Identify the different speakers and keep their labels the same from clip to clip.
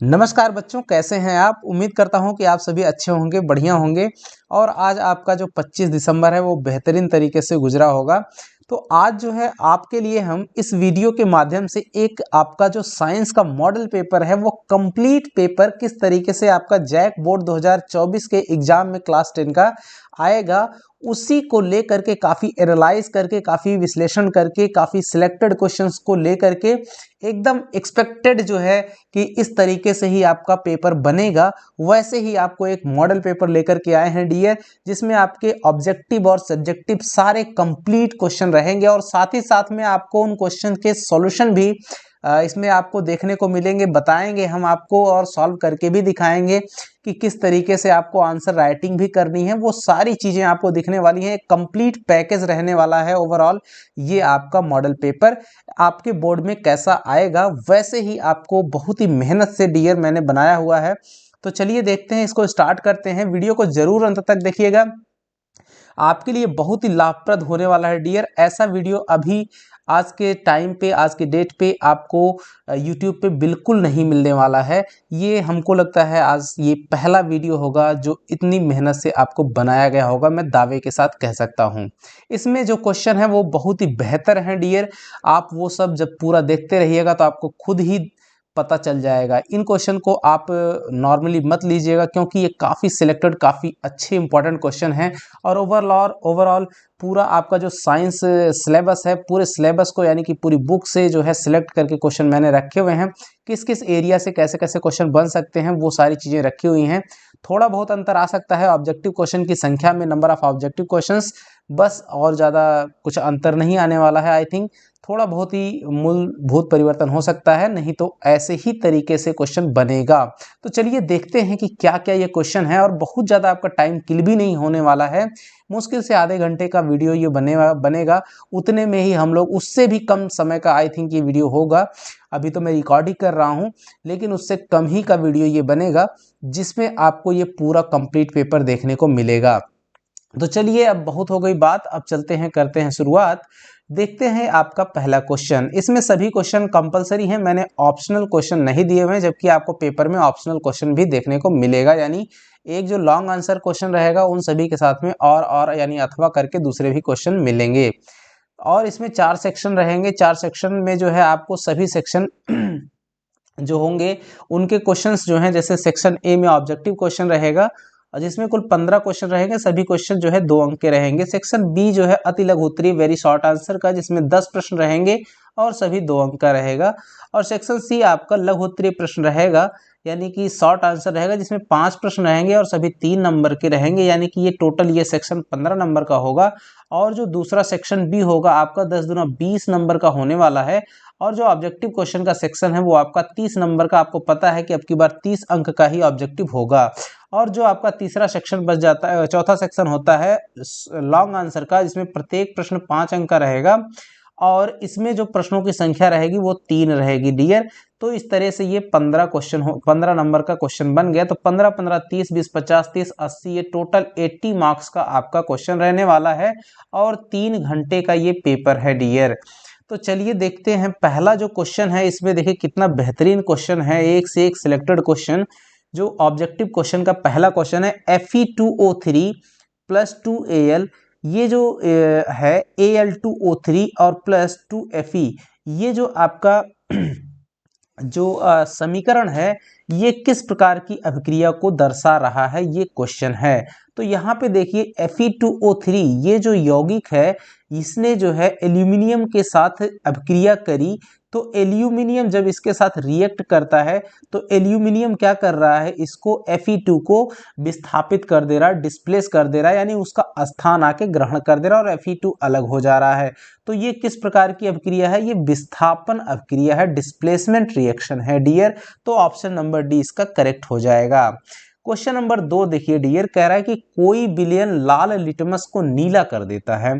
Speaker 1: नमस्कार बच्चों, कैसे हैं आप। उम्मीद करता हूं कि आप सभी अच्छे होंगे, बढ़िया होंगे और आज आपका जो 25 दिसंबर है वो बेहतरीन तरीके से गुजरा होगा। तो आज जो है आपके लिए हम इस वीडियो के माध्यम से एक आपका जो साइंस का मॉडल पेपर है वो कंप्लीट पेपर किस तरीके से आपका जैक बोर्ड 2024 के एग्जाम में क्लास 10 का आएगा, उसी को लेकर के काफ़ी एनालाइज करके, काफ़ी विश्लेषण करके, काफ़ी सिलेक्टेड क्वेश्चंस को लेकर के एकदम एक्सपेक्टेड जो है कि इस तरीके से ही आपका पेपर बनेगा, वैसे ही आपको एक मॉडल पेपर लेकर के आए हैं डियर, जिसमें आपके ऑब्जेक्टिव और सब्जेक्टिव सारे कंप्लीट क्वेश्चन रहेंगे और साथ ही साथ में आपको उन क्वेश्चन के सॉल्यूशन भी इसमें आपको देखने को मिलेंगे, बताएंगे हम आपको और सॉल्व करके भी दिखाएंगे कि किस तरीके से आपको आंसर राइटिंग भी करनी है। वो सारी चीज़ें आपको दिखने वाली हैं, एक कंप्लीट पैकेज रहने वाला है ओवरऑल। ये आपका मॉडल पेपर आपके बोर्ड में कैसा आएगा वैसे ही आपको बहुत ही मेहनत से डियर मैंने बनाया हुआ है। तो चलिए देखते हैं, इसको स्टार्ट करते हैं। वीडियो को जरूर अंत तक देखिएगा, आपके लिए बहुत ही लाभप्रद होने वाला है डियर। ऐसा वीडियो अभी आज के टाइम पे, आज के डेट पे आपको यूट्यूब पे बिल्कुल नहीं मिलने वाला है। ये हमको लगता है आज ये पहला वीडियो होगा जो इतनी मेहनत से आपको बनाया गया होगा, मैं दावे के साथ कह सकता हूँ। इसमें जो क्वेश्चन है वो बहुत ही बेहतर हैं डियर। आप वो सब जब पूरा देखते रहिएगा तो आपको खुद ही पता चल जाएगा। इन क्वेश्चन को आप नॉर्मली मत लीजिएगा, क्योंकि ये काफ़ी सिलेक्टेड, काफ़ी अच्छे इंपॉर्टेंट क्वेश्चन हैं और ओवरऑल पूरा आपका जो साइंस सिलेबस है, पूरे सिलेबस को यानी कि पूरी बुक से जो है सिलेक्ट करके क्वेश्चन मैंने रखे हुए हैं। किस किस एरिया से कैसे कैसे क्वेश्चन बन सकते हैं वो सारी चीज़ें रखी हुई हैं। थोड़ा बहुत अंतर आ सकता है ऑब्जेक्टिव क्वेश्चन की संख्या में, नंबर ऑफ ऑब्जेक्टिव क्वेश्चंस, बस, और ज़्यादा कुछ अंतर नहीं आने वाला है। आई थिंक थोड़ा बहुत ही मूलभूत परिवर्तन हो सकता है, नहीं तो ऐसे ही तरीके से क्वेश्चन बनेगा। तो चलिए देखते हैं कि क्या क्या ये क्वेश्चन है और बहुत ज़्यादा आपका टाइम किल भी नहीं होने वाला है। मुश्किल से आधे घंटे का वीडियो ये बनेगा, उतने में ही हम लोग, उससे भी कम समय का आई थिंक ये वीडियो होगा। अभी तो मैं रिकॉर्ड ही कर रहा हूँ, लेकिन उससे कम ही का वीडियो ये बनेगा जिसमें आपको ये पूरा कंप्लीट पेपर देखने को मिलेगा। तो चलिए, अब बहुत हो गई बात, अब चलते हैं, करते हैं शुरुआत। देखते हैं आपका पहला क्वेश्चन। इसमें सभी क्वेश्चन कंपलसरी हैं, मैंने ऑप्शनल क्वेश्चन नहीं दिए हुए हैं, जबकि आपको पेपर में ऑप्शनल क्वेश्चन भी देखने को मिलेगा। यानी एक जो लॉन्ग आंसर क्वेश्चन रहेगा उन सभी के साथ में और यानी अथवा करके दूसरे भी क्वेश्चन मिलेंगे। और इसमें 4 सेक्शन रहेंगे। 4 सेक्शन में जो है आपको सभी सेक्शन जो होंगे उनके क्वेश्चंस जो हैं, जैसे सेक्शन ए में ऑब्जेक्टिव क्वेश्चन रहेगा और जिसमें कुल 15 क्वेश्चन रहेंगे, सभी क्वेश्चन जो है 2 अंक के रहेंगे। सेक्शन बी जो है अति लघु उत्तरीय, वेरी शॉर्ट आंसर का, जिसमें 10 प्रश्न रहेंगे और सभी 2 अंक का रहेगा। और सेक्शन सी आपका लघु उत्तरीय प्रश्न रहेगा, यानी कि शॉर्ट आंसर रहेगा, जिसमें 5 प्रश्न रहेंगे और सभी 3 नंबर के रहेंगे, यानी कि ये टोटल ये सेक्शन 15 नंबर का होगा। और जो दूसरा सेक्शन बी होगा आपका 10 दूना 20 नंबर का होने वाला है। और जो ऑब्जेक्टिव क्वेश्चन का सेक्शन है वो आपका 30 नंबर का, आपको पता है कि अब की बार 30 अंक का ही ऑब्जेक्टिव होगा। और जो आपका तीसरा सेक्शन बच जाता है, चौथा सेक्शन होता है लॉन्ग आंसर का, जिसमें प्रत्येक प्रश्न 5 अंक का रहेगा और इसमें जो प्रश्नों की संख्या रहेगी वो 3 रहेगी डियर। तो इस तरह से ये 15 क्वेश्चन 15 नंबर का क्वेश्चन बन गया। तो 15 15 30 20 50 30 80, ये टोटल 80 मार्क्स का आपका क्वेश्चन रहने वाला है और 3 घंटे का ये पेपर है डियर। तो चलिए देखते हैं पहला जो क्वेश्चन है। इसमें देखिए कितना बेहतरीन क्वेश्चन है, एक से एक सिलेक्टेड क्वेश्चन। जो ऑब्जेक्टिव क्वेश्चन का पहला क्वेश्चन है, Fe2O3 प्लस 2Al, ये जो है Al2O3 और प्लस 2Fe, ये जो आपका जो समीकरण है ये किस प्रकार की अभिक्रिया को दर्शा रहा है, ये क्वेश्चन है। तो यहाँ पे देखिए Fe2O3 ये जो यौगिक है, इसने जो है एल्यूमिनियम के साथ अभिक्रिया करी। तो एल्यूमिनियम जब इसके साथ रिएक्ट करता है तो एल्यूमिनियम क्या कर रहा है, इसको Fe2 को विस्थापित कर दे रहा है, डिस्प्लेस कर दे रहा है, यानी उसका स्थान आके ग्रहण कर दे रहा है और Fe2 अलग हो जा रहा है। तो ये किस प्रकार की अभिक्रिया है, ये विस्थापन अभिक्रिया है, डिस्प्लेसमेंट रिएक्शन है डियर। तो ऑप्शन नंबर डी इसका करेक्ट हो जाएगा। क्वेश्चन नंबर 2 देखिए डियर, कह रहा है कि कोई विलयन लाल लिटमस को नीला कर देता है।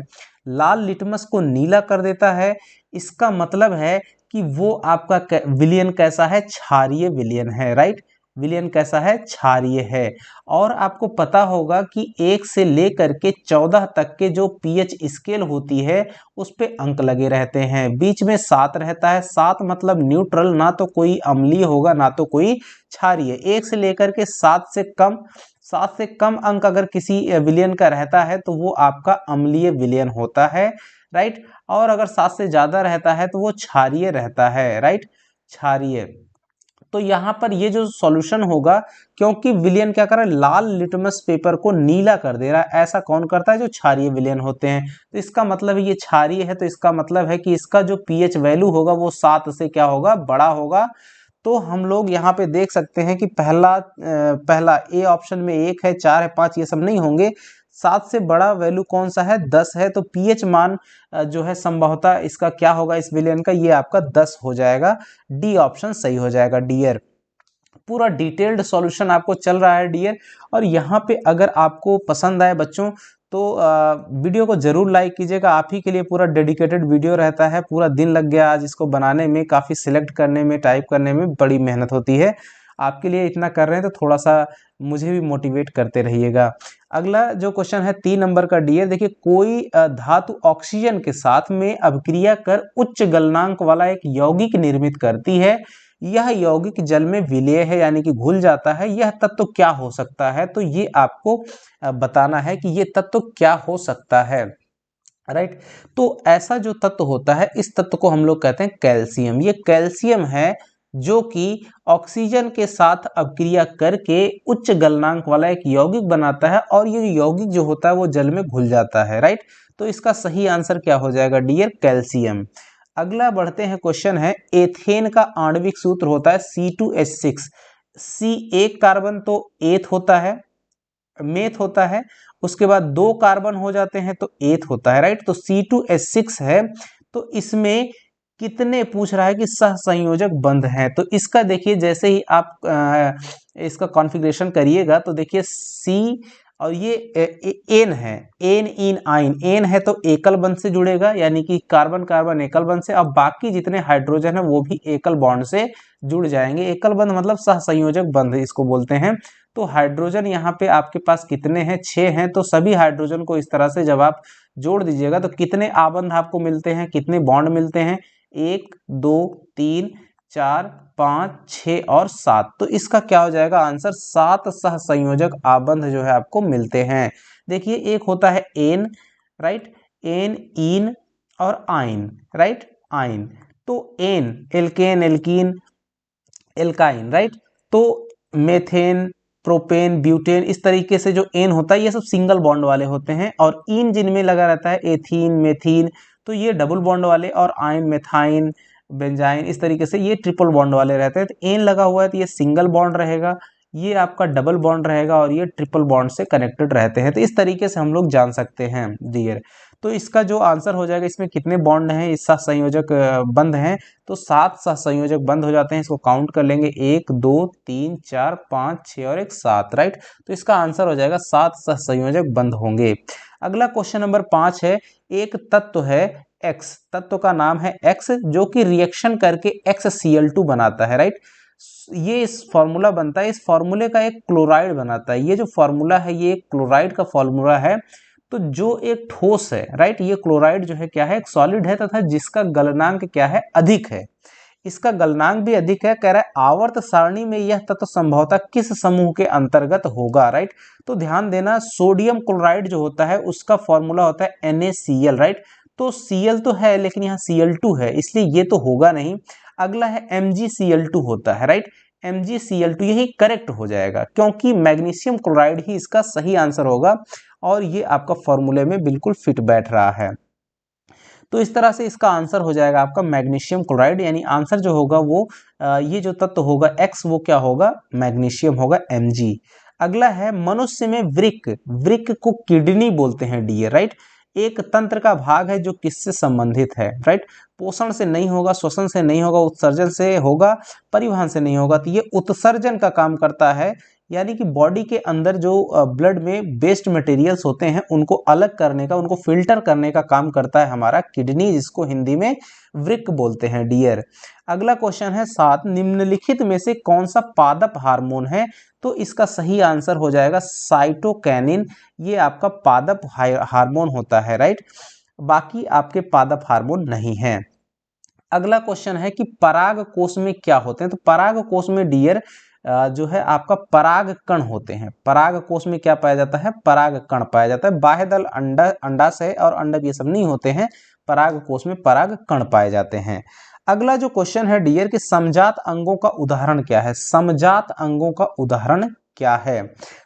Speaker 1: लाल लिटमस को नीला कर देता है, इसका मतलब है कि वो आपका विलयन कैसा है, क्षारीय विलयन है, राइट। विलयन कैसा है, क्षारीय है। और आपको पता होगा कि 1 से लेकर के 14 तक के जो पीएच स्केल होती है उस पे अंक लगे रहते हैं। बीच में 7 रहता है, 7 मतलब न्यूट्रल, ना तो कोई अम्लीय होगा ना तो कोई क्षारीय। 1 से लेकर के 7 से कम अंक अगर किसी विलयन का रहता है तो वो आपका अम्लीय विलयन होता है, राइट। और अगर 7 से ज्यादा रहता है तो वो क्षारीय रहता है, राइट, क्षारीय। तो यहाँ पर ये जो सॉल्यूशन होगा, क्योंकि विलयन क्या कर रहा है, लाल लिटमस पेपर को नीला कर दे रहा है। ऐसा कौन करता है, जो क्षारीय विलयन होते हैं। तो इसका मतलब ये क्षारीय है, तो इसका मतलब है कि इसका जो पीएच वैल्यू होगा वो 7 से क्या होगा, बड़ा होगा। तो हम लोग यहाँ पे देख सकते हैं कि पहला ए ऑप्शन में 1 है, 4 है, 5 ये सब नहीं होंगे। 7 से बड़ा वैल्यू कौन सा है, 10 है। तो पीएच मान जो है संभवतः इसका क्या होगा, इस विलयन का, ये आपका 10 हो जाएगा। डी ऑप्शन सही हो जाएगा डियर। पूरा डिटेल्ड सॉल्यूशन आपको चल रहा है डियर। और यहाँ पे अगर आपको पसंद आए बच्चों तो वीडियो को जरूर लाइक कीजिएगा। आप ही के लिए पूरा डेडिकेटेड वीडियो रहता है। पूरा दिन लग गया आज इसको बनाने में, काफ़ी सिलेक्ट करने में, टाइप करने में बड़ी मेहनत होती है। आपके लिए इतना कर रहे हैं तो थोड़ा सा मुझे भी मोटिवेट करते रहिएगा। अगला जो क्वेश्चन है 3 नंबर का डियर, देखिए कोई धातु ऑक्सीजन के साथ में अभिक्रिया कर उच्च गलनांक वाला एक यौगिक निर्मित करती है। यह यौगिक जल में विलेय है, यानी कि घुल जाता है। यह तत्व क्या हो सकता है, तो ये आपको बताना है कि ये तत्व क्या हो सकता है, राइट। तो ऐसा जो तत्व होता है, इस तत्व को हम लोग कहते हैं कैल्शियम। ये कैल्शियम है जो कि ऑक्सीजन के साथ अभिक्रिया करके उच्च गलनांक वाला एक यौगिक बनाता है, और ये यौगिक जो होता है वो जल में घुल जाता है, राइट। तो इसका सही आंसर क्या हो जाएगा डियर, कैल्शियम। अगला बढ़ते हैं, क्वेश्चन है एथेन का आणविक सूत्र होता है C2H6। सी एक कार्बन तो एथ होता है, मेथ होता है, उसके बाद 2 कार्बन हो जाते हैं तो एथ होता है, राइट। तो C2H6 है, तो इसमें कितने पूछ रहा है कि सहसंयोजक बंध हैं। तो इसका देखिए, जैसे ही आप इसका कॉन्फ़िगरेशन करिएगा तो देखिए सी और ये एन है, एन इन आइन, एन है तो एकल बंध से जुड़ेगा, यानी कि कार्बन कार्बन एकल बंध से। अब बाकी जितने हाइड्रोजन है वो भी एकल बॉन्ड से जुड़ जाएंगे। एकल बंध मतलब सहसंयोजक बंध इसको बोलते हैं। तो हाइड्रोजन यहाँ पे आपके पास कितने हैं, 6 हैं। तो सभी हाइड्रोजन को इस तरह से जब आप जोड़ दीजिएगा तो कितने आबंध आपको मिलते हैं, कितने बॉन्ड मिलते हैं, 1 2 3 4 5 6 और 7। तो इसका क्या हो जाएगा आंसर, 7 सहसंयोजक आबंध जो है आपको मिलते हैं। देखिए एक होता है एन, राइट, एन इन और आइन, राइट, आइन। तो an alkane alkene alkyne, right. तो मेथेन प्रोपेन ब्यूटेन, इस तरीके से जो एन होता है ये सब सिंगल बॉन्ड वाले होते हैं। और इन जिनमें लगा रहता है एथीन मेथीन, तो ये डबल बॉन्ड वाले। और आइन मेथाइन बेंजाइन, इस तरीके से ये ट्रिपल बॉन्ड वाले रहते हैं। तो एन लगा हुआ है तो ये सिंगल बॉन्ड रहेगा, ये आपका डबल बॉन्ड रहेगा, और ये ट्रिपल बॉन्ड से कनेक्टेड रहते हैं। तो इस तरीके से हम लोग जान सकते हैं डियर। तो इसका जो आंसर हो जाएगा, इसमें कितने बॉन्ड हैं, इस सहसंयोजक बंध हैं, तो 7 सहसंयोजक बंध हो जाते हैं। इसको काउंट कर लेंगे, 1 2 3 4 5 6 और 1 7, राइट। तो इसका आंसर हो जाएगा 7 सहसंयोजक बंध होंगे। अगला क्वेश्चन नंबर 5 है, एक तत्व है एक्स, तत्व का नाम है एक्स, जो कि रिएक्शन करके XCl2 बनाता है, राइट। ये इस फॉर्मूला बनता है, इस फॉर्मूले का एक क्लोराइड बनाता है। ये जो फॉर्मूला है ये एक क्लोराइड का फॉर्मूला है। तो जो एक ठोस है, राइट, ये क्लोराइड जो है क्या है, एक सॉलिड है, तथा जिसका गलनांक क्या है, अधिक है। इसका गलनांक भी अधिक है। कह रहा है आवर्त सारणी में यह तत्व संभवतः किस समूह के अंतर्गत होगा, राइट। तो ध्यान देना, सोडियम क्लोराइड जो होता है उसका फॉर्मूला होता है NaCl, राइट। तो Cl तो है लेकिन यहाँ Cl2 है, इसलिए ये तो होगा नहीं। अगला है MgCl2 होता है, राइट। MgCl2 यही करेक्ट हो जाएगा, क्योंकि मैग्नीशियम क्लोराइड ही इसका सही आंसर होगा, और ये आपका फॉर्मूले में बिल्कुल फिट बैठ रहा है। तो इस तरह से इसका आंसर हो जाएगा आपका मैग्नीशियम क्लोराइड, यानी आंसर जो होगा वो ये जो तत्व होगा X वो क्या होगा, मैग्नीशियम होगा, Mg। अगला है मनुष्य में वृक्क, वृक्क को किडनी बोलते हैं डियर, राइट। एक तंत्र का भाग है जो किससे संबंधित है, राइट। पोषण से नहीं होगा, श्वसन से नहीं होगा, उत्सर्जन से होगा, परिवहन से नहीं होगा। तो ये उत्सर्जन का काम करता है, यानी कि बॉडी के अंदर जो ब्लड में वेस्ट मटेरियल्स होते हैं उनको अलग करने का, उनको फिल्टर करने का काम करता है हमारा किडनी, जिसको हिंदी में वृक्क बोलते हैं डियर। अगला क्वेश्चन है 7, निम्नलिखित में से कौन सा पादप हार्मोन है? तो इसका सही आंसर हो जाएगा साइटोकैनिन। ये आपका पादप हार्मोन होता है, राइट। बाकी आपके पादप हार्मोन नहीं है। अगला क्वेश्चन है कि पराग कोश में क्या होते हैं? तो पराग कोश में डियर जो है आपका पराग कण होते हैं। पराग कोश में क्या पाया जाता है? पराग कण पाया जाता है। बाह्य दल अंडाशय और अंडक ये सब नहीं होते हैं, पराग कोश में पराग कण पाए जाते हैं। अगला जो क्वेश्चन है डियर कि समजात अंगों का उदाहरण क्या है? समजात अंगों का उदाहरण क्या है?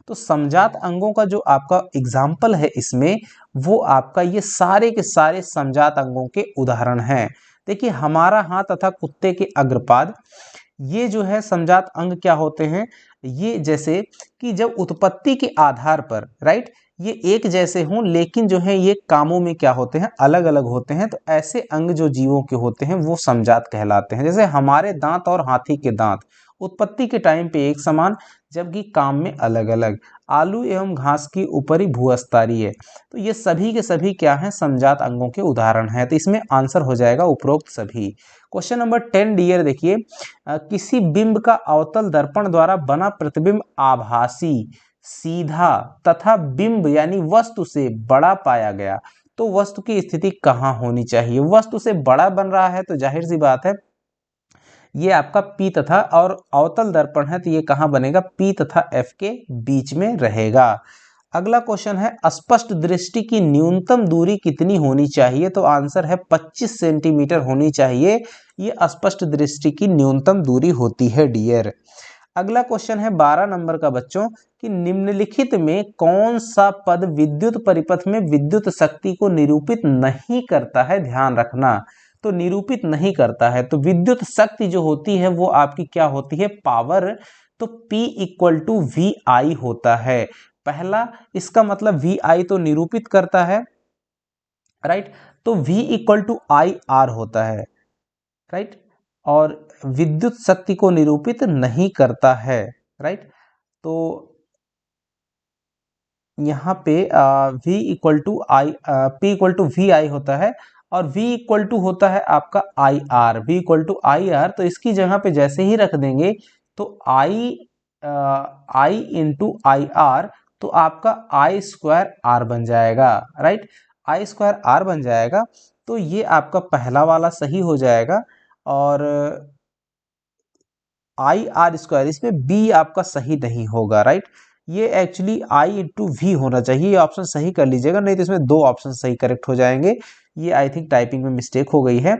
Speaker 1: तो समजात अंगों का जो आपका एग्जाम्पल है इसमें, वो आपका ये सारे के सारे समजात अंगों के उदाहरण हैं। देखिए हमारा हाथ तथा कुत्ते के अग्रपाद, ये जो है समजात अंग क्या होते हैं? ये जैसे कि जब उत्पत्ति के आधार पर, राइट, ये एक जैसे हों लेकिन जो है ये कामों में क्या होते हैं? अलग अलग होते हैं। तो ऐसे अंग जो जीवों के होते हैं वो समजात कहलाते हैं। जैसे हमारे दांत और हाथी के दांत उत्पत्ति के टाइम पे एक समान, जबकि काम में अलग अलग। आलू एवं घास की ऊपरी भूअस्तरीय, तो ये सभी के सभी क्या हैं? समजात अंगों के उदाहरण हैं। तो इसमें आंसर हो जाएगा उपरोक्त सभी। क्वेश्चन नंबर 10 डियर देखिए, किसी बिंब का अवतल दर्पण द्वारा बना प्रतिबिंब आभासी, सीधा तथा बिंब यानी वस्तु से बड़ा पाया गया, तो वस्तु की स्थिति कहाँ होनी चाहिए? वस्तु से बड़ा बन रहा है तो जाहिर सी बात है ये आपका P तथा, और अवतल दर्पण है तो ये कहाँ बनेगा? P तथा F के बीच में रहेगा। अगला क्वेश्चन है स्पष्ट दृष्टि की न्यूनतम दूरी कितनी होनी चाहिए? तो आंसर है 25 सेंटीमीटर होनी चाहिए। ये स्पष्ट दृष्टि की न्यूनतम दूरी होती है डियर। अगला क्वेश्चन है 12 नंबर का बच्चों कि निम्नलिखित में कौन सा पद विद्युत परिपथ में विद्युत शक्ति को निरूपित नहीं करता है? ध्यान रखना, तो निरूपित नहीं करता है। तो विद्युत शक्ति जो होती है वो आपकी क्या होती है? पावर। तो P equal to V I होता है। पहला इसका मतलब वी आई तो निरूपित करता है, राइट, तो V equal to I R होता है, राइट, और विद्युत शक्ति को निरूपित नहीं करता है, राइट। तो यहाँ पे V equal to I, P equal to V I होता है, और V इक्वल टू होता है आपका I R, V equal to I R. तो इसकी जगह पे जैसे ही रख देंगे तो आई इंटू आई आर, तो आपका आई स्क्वायर आर बन जाएगा, राइट, आई स्क्वायर आर बन जाएगा। तो ये आपका पहला वाला सही हो जाएगा। और आई आर स्क्वायर, इसमें बी आपका सही नहीं होगा, राइट। ये एक्चुअली आई इंटू वी होना चाहिए, ये ऑप्शन सही कर लीजिएगा, नहीं तो इसमें दो ऑप्शन सही करेक्ट हो जाएंगे। ये आई थिंक टाइपिंग में मिस्टेक हो गई है,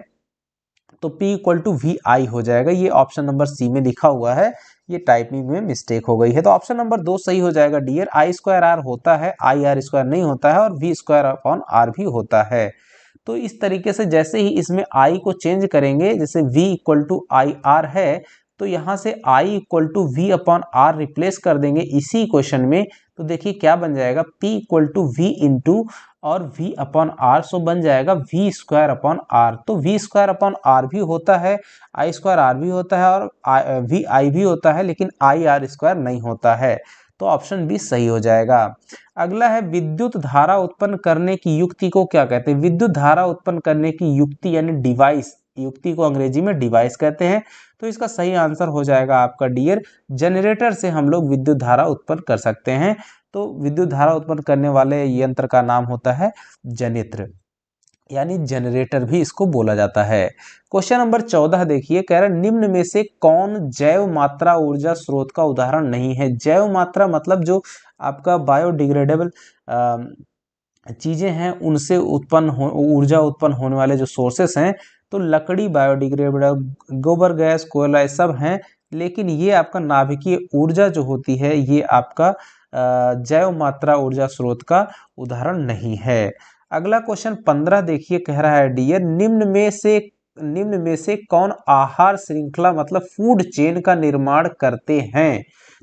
Speaker 1: तो P इक्वल टू वी आई हो जाएगा। ये ऑप्शन नंबर सी में लिखा हुआ है, ये टाइपिंग में मिस्टेक हो गई है। तो ऑप्शन नंबर 2 सही हो जाएगा डियर। आई स्क्वायर आर होता है, आई आर स्क्वायर नहीं होता है, और वी स्क्वायर अपॉन आर भी होता है। तो इस तरीके से जैसे ही इसमें आई को चेंज करेंगे, जैसे v equal to I R है, तो यहाँ से i equal to V upon R replace कर देंगे इसी क्वेश्चन में। तो देखिए क्या बन जाएगा? p equal to V into और v अपॉन आर, सो बन जाएगा v स्क्वायर अपॉन आर। तो v स्क्वायर अपॉन आर भी होता है, आई स्क्वायर आर भी होता है, और वी आई भी होता है, लेकिन आई आर स्क्वायर नहीं होता है। तो ऑप्शन बी सही हो जाएगा। अगला है विद्युत धारा उत्पन्न करने की युक्ति को क्या कहते हैं? विद्युत धारा उत्पन्न करने की युक्ति यानी डिवाइस, युक्ति को अंग्रेजी में डिवाइस कहते हैं। तो इसका सही आंसर हो जाएगा आपका डियर, जनरेटर से हम लोग विद्युत धारा उत्पन्न कर सकते हैं। तो विद्युत धारा उत्पन्न करने वाले यंत्र का नाम होता है जनित्र, यानी जनरेटर भी इसको बोला जाता है। क्वेश्चन नंबर 14 देखिए, कह रहा है निम्न में से कौन जैव मात्रा ऊर्जा स्रोत का उदाहरण नहीं है? जैव मात्रा मतलब जो आपका बायोडिग्रेडेबल चीजें हैं उनसे उत्पन्न ऊर्जा उत्पन्न होने वाले जो सोर्सेस हैं, तो लकड़ी बायोडिग्रेडेबल, गोबर गैस, कोयला, ये सब हैं। लेकिन ये आपका नाभिकीय ऊर्जा जो होती है ये आपका जैव मात्रा ऊर्जा स्रोत का उदाहरण नहीं है। अगला क्वेश्चन 15 देखिए, कह रहा है डियर निम्न में से कौन आहार श्रृंखला मतलब फूड चेन का निर्माण करते हैं?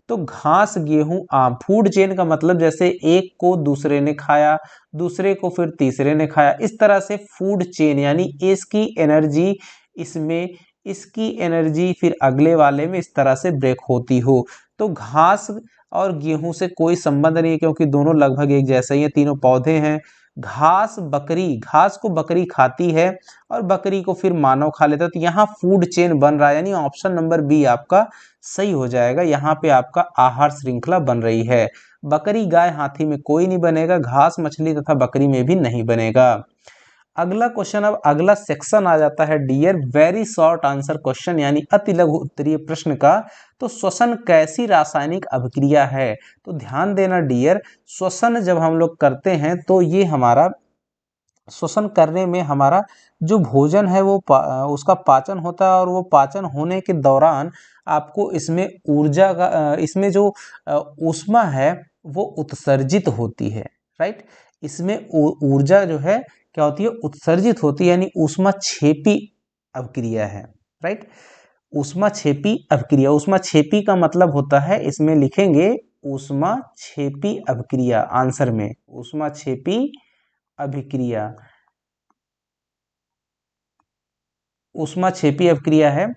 Speaker 1: तो घास, गेहूं, आम, फूड चेन का मतलब जैसे एक को दूसरे ने खाया, दूसरे को फिर तीसरे ने खाया, इस तरह से फूड चेन यानी इसकी एनर्जी इसमें, इसकी एनर्जी फिर अगले वाले में, इस तरह से ब्रेक होती हो। तो घास और गेहूं से कोई संबंध नहीं है क्योंकि दोनों लगभग एक जैसे ही हैं, तीनों पौधे हैं। घास बकरी, घास को बकरी खाती है और बकरी को फिर मानव खा लेता है, तो यहाँ फूड चेन बन रहा है, यानी ऑप्शन नंबर बी आपका सही हो जाएगा। यहाँ पे आपका आहार श्रृंखला बन रही है। बकरी, गाय, हाथी में कोई नहीं बनेगा, घास, मछली तथा बकरी में भी नहीं बनेगा। अगला क्वेश्चन, अब अगला सेक्शन आ जाता है dear very short answer question, यानी अति लघु उत्तरीय प्रश्न का। तो श्वसन कैसी रासायनिक अभिक्रिया है? तो ध्यान देना डियर, श्वसन जब हम लोग करते हैं तो ये हमारा श्वसन करने में हमारा जो भोजन है वो उसका पाचन होता है, और वो पाचन होने के दौरान आपको इसमें ऊर्जा का इसमें जो ऊष्मा है वो उत्सर्जित होती है, राइट। इसमें ऊर्जा जो है क्या होती है, उत्सर्जित होती है, यानी ऊष्माक्षेपी अभिक्रिया है, राइट। ऊष्माक्षेपी अभिक्रिया, ऊष्माक्षेपी का मतलब होता है, इसमें लिखेंगे ऊष्माक्षेपी अभिक्रिया आंसर में, ऊष्माक्षेपी अभिक्रिया, ऊष्माक्षेपी अभिक्रिया है।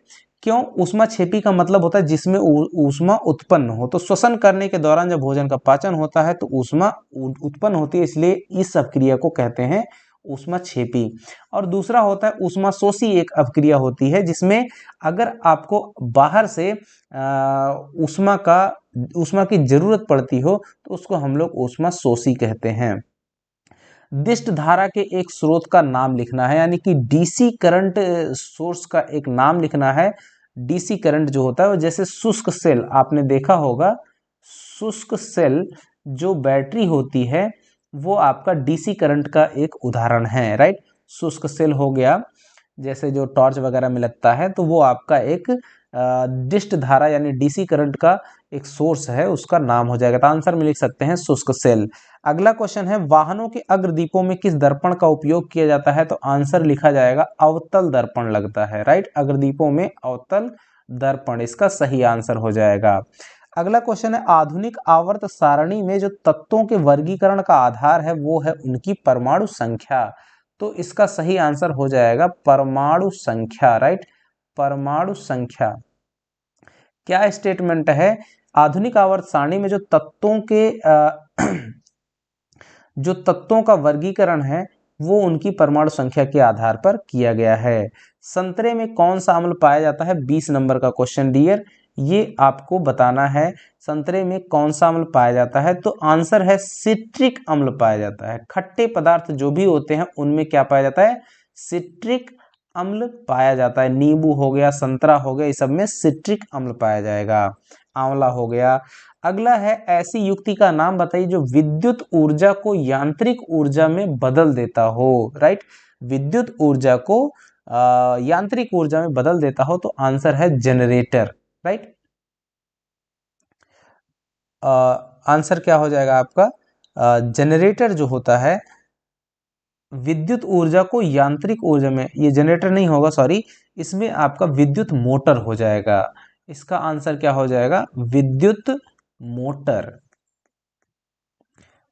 Speaker 1: क्यों? ऊष्माक्षेपी का मतलब होता है जिसमें ऊष्मा उत्पन्न हो। तो श्वसन करने के दौरान जब भोजन का पाचन होता है तो ऊष्मा उत्पन्न होती है, इसलिए इस अभिक्रिया को कहते हैं ऊष्माक्षेपी। और दूसरा होता है ऊष्माशोषी, एक अभिक्रिया होती है जिसमें अगर आपको बाहर से ऊष्मा की जरूरत पड़ती हो तो उसको हम लोग ऊष्माशोषी कहते हैं। दिष्ट धारा के एक स्रोत का नाम लिखना है, यानी कि डीसी करंट सोर्स का एक नाम लिखना है। डीसी करंट जो होता है वो जैसे शुष्क सेल, आपने देखा होगा शुष्क सेल जो बैटरी होती है वो आपका डीसी करंट का एक उदाहरण है, राइट। शुष्क सेल हो गया, जैसे जो टॉर्च वगैरह में लगता है, तो वो आपका एक डिस्ट धारा यानी डीसी करंट का एक सोर्स है, उसका नाम हो जाएगा। तो आंसर में लिख सकते हैं शुष्क सेल। अगला क्वेश्चन है, वाहनों के अग्रदीपों में किस दर्पण का उपयोग किया जाता है? तो आंसर लिखा जाएगा अवतल दर्पण लगता है, राइट। अग्रदीपों में अवतल दर्पण इसका सही आंसर हो जाएगा। अगला क्वेश्चन है, आधुनिक आवर्त सारणी में जो तत्वों के वर्गीकरण का आधार है वो है उनकी परमाणु संख्या। तो इसका सही आंसर हो जाएगा परमाणु संख्या, राइट। परमाणु संख्या। क्या स्टेटमेंट है? आधुनिक आवर्त सारणी में जो तत्वों के जो तत्वों का वर्गीकरण है वो उनकी परमाणु संख्या के आधार पर किया गया है। संतरे में कौन सा अम्ल पाया जाता है? 20 नंबर का क्वेश्चन डियर, ये आपको बताना है। संतरे में कौन सा अम्ल पाया जाता है? तो आंसर है सिट्रिक अम्ल पाया जाता है। खट्टे पदार्थ जो भी होते हैं उनमें क्या पाया जाता है? सिट्रिक अम्ल पाया जाता है। नींबू हो गया, संतरा हो गया, इस सब में सिट्रिक अम्ल पाया जाएगा। आंवला हो गया। अगला है, ऐसी युक्ति का नाम बताइए जो विद्युत ऊर्जा को यांत्रिक ऊर्जा में बदल देता हो, राइट। विद्युत ऊर्जा को यांत्रिक ऊर्जा में बदल देता हो, तो आंसर है जनरेटर, राइट। आंसर क्या हो जाएगा आपका? जनरेटर जो होता है विद्युत ऊर्जा को यांत्रिक ऊर्जा में, ये जनरेटर नहीं होगा सॉरी, इसमें आपका विद्युत मोटर हो जाएगा। इसका आंसर क्या हो जाएगा? विद्युत मोटर।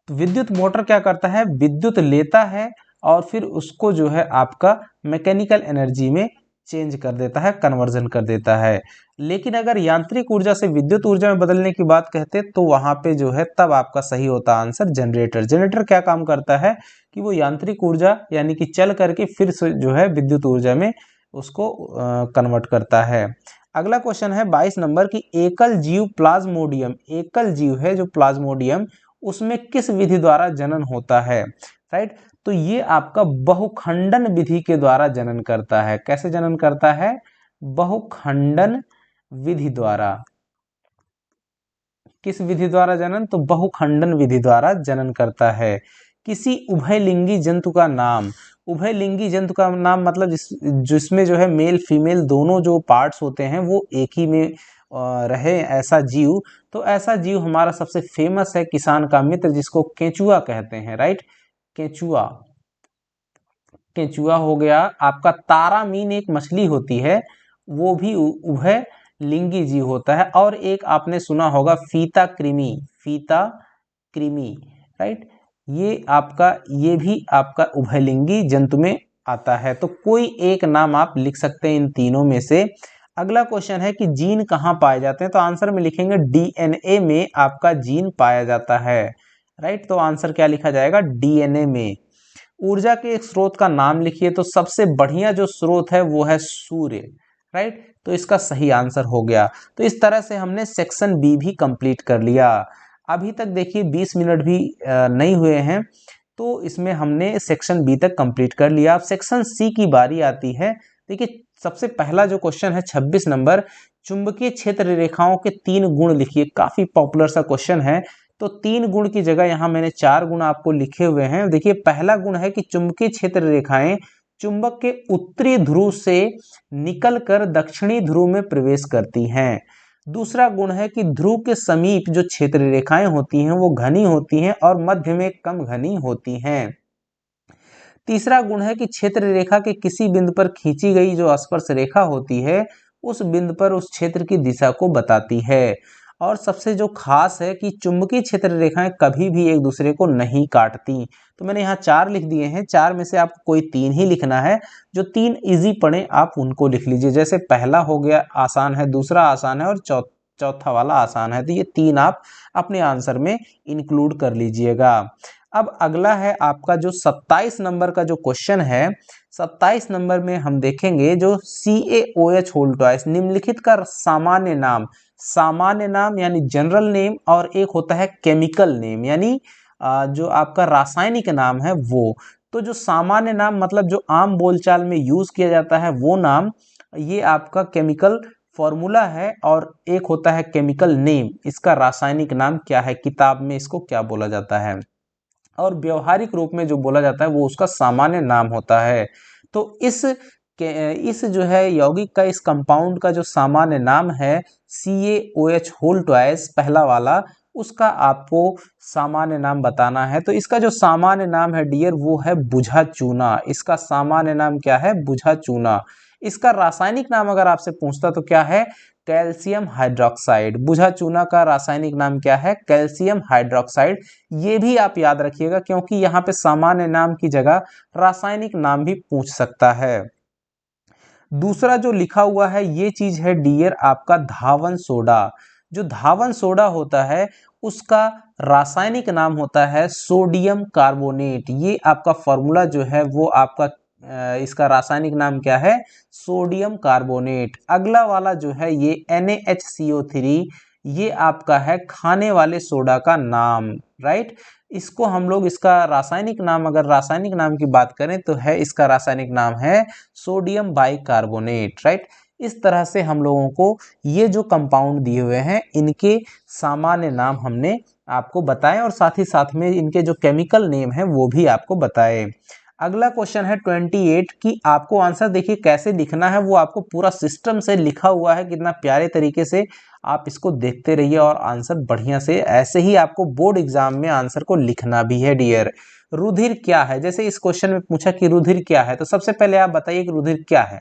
Speaker 1: तो विद्युत मोटर क्या करता है? विद्युत लेता है और फिर उसको जो है आपका मैकेनिकल एनर्जी में चेंज कर देता है, कन्वर्जन कर देता है। लेकिन अगर यांत्रिक ऊर्जा से विद्युत ऊर्जा में बदलने की बात कहते तो वहां पे जो है तब आपका सही होता आंसर जनरेटर। जनरेटर क्या काम करता है कि वो यांत्रिक ऊर्जा यानी कि चल करके फिर से जो है विद्युत ऊर्जा में उसको कन्वर्ट करता है। अगला क्वेश्चन है 22 नंबर की, एकल जीव प्लाज्मोडियम, एकल जीव है जो प्लाज्मोडियम, उसमें किस विधि द्वारा जनन होता है, राइट। तो ये आपका बहुखंडन विधि के द्वारा जनन करता है। कैसे जनन करता है? बहुखंडन विधि द्वारा। किस विधि द्वारा जनन? तो बहुखंडन विधि द्वारा जनन करता है। किसी उभयलिंगी जंतु का नाम, उभयलिंगी जंतु का नाम मतलब जिसमें जो है मेल फीमेल दोनों जो पार्ट्स होते हैं वो एक ही में रहे, ऐसा जीव। तो ऐसा जीव हमारा सबसे फेमस है किसान का मित्र, जिसको केंचुआ कहते हैं, राइट। केंचुआ, केंचुआ हो गया आपका। तारामीन एक मछली होती है, वो भी उभय लिंगी जीव होता है। और एक आपने सुना होगा फीता कृमि, फीता कृमि, राइट, ये भी आपका उभयलिंगी जंतु में आता है। तो कोई एक नाम आप लिख सकते हैं इन तीनों में से। अगला क्वेश्चन है कि जीन कहाँ पाए जाते हैं, तो आंसर में लिखेंगे डीएनए में आपका जीन पाया जाता है, राइट। तो आंसर क्या लिखा जाएगा, डीएनए में। ऊर्जा के एक स्रोत का नाम लिखिए, तो सबसे बढ़िया जो स्रोत है वो है सूर्य, राइट। तो इसका सही आंसर हो गया। तो इस तरह से हमने सेक्शन बी भी कंप्लीट कर लिया। अभी तक देखिए 20 मिनट भी नहीं हुए हैं, तो इसमें हमने सेक्शन बी तक कंप्लीट कर लिया। अब सेक्शन सी की बारी आती है। देखिए सबसे पहला जो क्वेश्चन है 26 नंबर, चुंबकीय क्षेत्र रेखाओं के 3 गुण लिखिए। काफी पॉपुलर सा क्वेश्चन है। तो 3 गुण की जगह यहाँ मैंने 4 गुण आपको लिखे हुए हैं। देखिए पहला गुण है कि चुंबकीय क्षेत्र रेखाएं चुंबक के उत्तरी ध्रुव से निकलकर दक्षिणी ध्रुव में प्रवेश करती हैं। दूसरा गुण है कि ध्रुव के समीप जो क्षेत्र रेखाएं होती हैं वो घनी होती हैं और मध्य में कम घनी होती हैं। तीसरा गुण है कि क्षेत्र रेखा के किसी बिंदु पर खींची गई जो स्पर्श रेखा होती है उस बिंदु पर उस क्षेत्र की दिशा को बताती है। और सबसे जो खास है कि चुंबकीय क्षेत्र रेखाएं कभी भी एक दूसरे को नहीं काटती। तो मैंने यहाँ 4 लिख दिए हैं, 4 में से आपको कोई 3 ही लिखना है। जो 3 इजी पड़े आप उनको लिख लीजिए। जैसे पहला हो गया आसान है, दूसरा आसान है और चौथा वाला आसान है। तो ये 3 आप अपने आंसर में इंक्लूड कर लीजिएगा। अब अगला है आपका जो 27 नंबर का जो क्वेश्चन है, 27 नंबर में हम देखेंगे जो CaOH होल ट्वाइस निम्नलिखित का सामान्य नाम यानी जनरल नेम, और एक होता है केमिकल नेम यानी जो आपका रासायनिक नाम है वो। तो जो सामान्य नाम मतलब जो आम बोलचाल में यूज किया जाता है वो नाम, ये आपका केमिकल फॉर्मूला है। और एक होता है केमिकल नेम, इसका रासायनिक नाम क्या है, किताब में इसको क्या बोला जाता है। और व्यवहारिक रूप में जो बोला जाता है वो उसका सामान्य नाम होता है। तो इस जो है यौगिक का, इस कंपाउंड का जो सामान्य नाम है CaOH होल ट्वाइस पहला वाला, उसका आपको सामान्य नाम बताना है। तो इसका जो सामान्य नाम है डियर वो है बुझा चूना। इसका सामान्य नाम क्या है, बुझा चूना। इसका रासायनिक नाम अगर आपसे पूछता तो क्या है, कैल्शियम हाइड्रोक्साइड। बुझा चूना का रासायनिक नाम क्या है, कैल्शियम हाइड्रोक्साइड। ये भी आप याद रखिएगा क्योंकि यहाँ पे सामान्य नाम की जगह रासायनिक नाम भी पूछ सकता है। दूसरा जो लिखा हुआ है ये चीज है डियर आपका धावन सोडा। जो धावन सोडा होता है उसका रासायनिक नाम होता है सोडियम कार्बोनेट। ये आपका फॉर्मूला जो है वो आपका इसका रासायनिक नाम क्या है, सोडियम कार्बोनेट। अगला वाला जो है ये NaHCO3, ये आपका है खाने वाले सोडा का नाम, राइट। इसको हम लोग, इसका रासायनिक नाम, अगर रासायनिक नाम की बात करें तो है, इसका रासायनिक नाम है सोडियम बाइकार्बोनेट, राइट। इस तरह से हम लोगों को ये जो कंपाउंड दिए हुए हैं इनके सामान्य नाम हमने आपको बताए और साथ ही साथ में इनके जो केमिकल नेम है वो भी आपको बताए। अगला क्वेश्चन है 28 की आपको आंसर देखिए कैसे लिखना है, वो आपको पूरा सिस्टम से लिखा हुआ है, कितना प्यारे तरीके से आप इसको देखते रहिए और आंसर बढ़िया से, ऐसे ही आपको बोर्ड एग्जाम में आंसर को लिखना भी है डियर। रुधिर क्या है, जैसे इस क्वेश्चन में पूछा कि रुधिर क्या है, तो सबसे पहले आप बताइए कि रुधिर क्या है।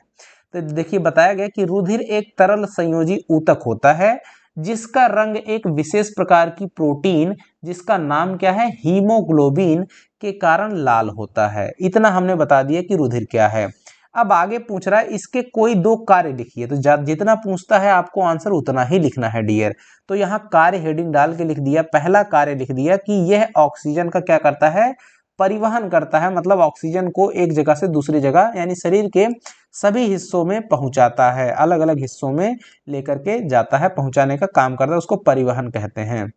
Speaker 1: तो देखिए बताया गया कि रुधिर एक तरल संयोजी ऊतक होता है जिसका रंग एक विशेष प्रकार की प्रोटीन जिसका नाम क्या है, हीमोग्लोबिन के कारण लाल होता है। इतना हमने बता दिया कि रुधिर क्या है। अब आगे पूछ रहा है इसके कोई 2 कार्य लिखिए। तो जितना पूछता है आपको आंसर उतना ही लिखना है डियर। तो यहाँ कार्य हेडिंग डाल के लिख दिया। पहला कार्य लिख दिया कि यह ऑक्सीजन का क्या करता है, परिवहन करता है, मतलब ऑक्सीजन को एक जगह से दूसरी जगह यानी शरीर के सभी हिस्सों में पहुंचाता है, अलग अलग हिस्सों में लेकर के जाता है, पहुंचाने का काम करता है, उसको परिवहन कहते हैं,